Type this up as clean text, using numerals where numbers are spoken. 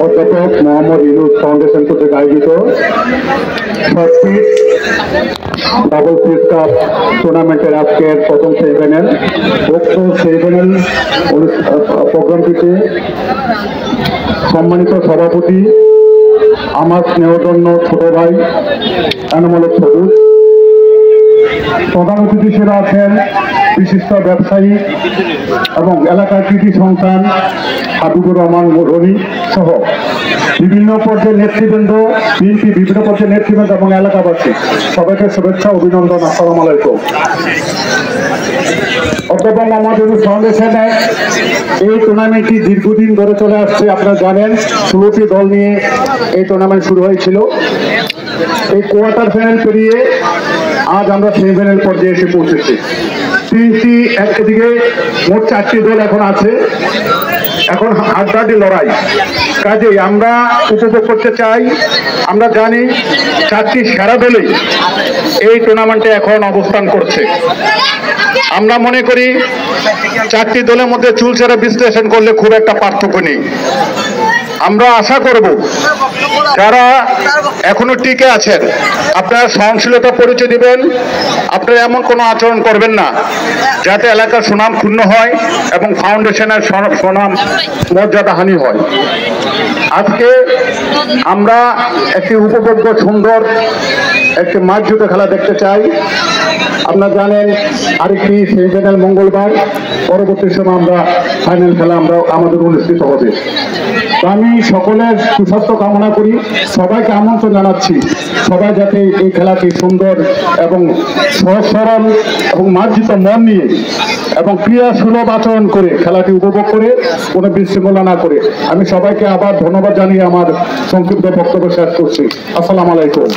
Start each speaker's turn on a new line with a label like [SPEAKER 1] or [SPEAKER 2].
[SPEAKER 1] অধ্যাপক মোহাম্মদ ইউনুস ফাউন্ডেশন কর্তৃক আয়োজিত ডাবল সিট কাপ টুর্নামেন্টের আজকের প্রথম সেমিফাইনাল। উক্ত সেমিফাইনাল প্রোগ্রামটিতে সম্মানিত সভাপতি, আমার স্নেহধন্য ছোট ভাই এনামুল সবুজ, প্রধান অতিথি হিসেবে আছেন বিশিষ্ট ব্যবসায়ী এবং এলাকার কৃতি সন্তান হাবিবুর রহমান রনি সহ বিভিন্ন পর্যায়ের নেতৃবৃন্দ, বিএনপি বিভিন্ন পর্যায়ের নেতৃবৃন্দ এবং এলাকাবাসী সবাইকে শুভেচ্ছা অভিনন্দন। আসসালামু আলাইকুম। অধ্যাপক মোহাম্মদ ইউনুস ফাউন্ডেশনে এই টুর্নামেন্টটি দীর্ঘদিন ধরে চলে আসছে। আপনারা জানেন 16টি দল নিয়ে এই টুর্নামেন্ট শুরু হয়েছিল। এই কোয়ার্টার ফাইনাল পেরিয়ে আজ আমরা সেমিফাইনাল পর্যায়ে এসে পৌঁছেছি। একদিকে মোট 4টি দল এখন আছে, এখন হাড্ডাহাড্ডি লড়াই। কাজেই আমরা উপভোগ করতে চাই। আমরা জানি 4টি সেরা দলই এই টুর্নামেন্টে এখন অবস্থান করছে। আমরা মনে করি 4টি দলের মধ্যে চুলচেরা বিশ্লেষণ করলে খুব একটা পার্থক্য নেই। আমরা আশা করব যারা এখনো টিকে আছেন আপনারা সহনশীলতা পরিচয় দিবেন। আপনারা এমন কোনো আচরণ করবেন না যাতে এলাকার সুনাম ক্ষুণ্ণ হয় এবং ফাউন্ডেশনের সুনাম মর্যাদা হানি হয়। আজকে আমরা একটি উপভোগ্য সুন্দর একটি মাঠযুদ্ধ খেলা দেখতে চাই। আপনারা জানেন আরেকটি সেমিফাইনাল মঙ্গলবার, পরবর্তী সময় আমরা ফাইনাল খেলা আমাদের অনুষ্ঠিত হবে। আমি সকলের সুস্বাস্থ্য কামনা করি, সবাইকে আমন্ত্রণ জানাচ্ছি সবাই যাতে এই খেলাটি সুন্দর এবং সহজ সরল এবং মার্জিত মন নিয়ে এবং ক্রিয়াসুলভ আচরণ করে খেলাটি উপভোগ করে কোনো বিশৃঙ্খলা না করে। আমি সবাইকে আবার ধন্যবাদ জানিয়ে আমার সংক্ষিপ্ত বক্তব্য শেষ করছি। আসসালামু আলাইকুম।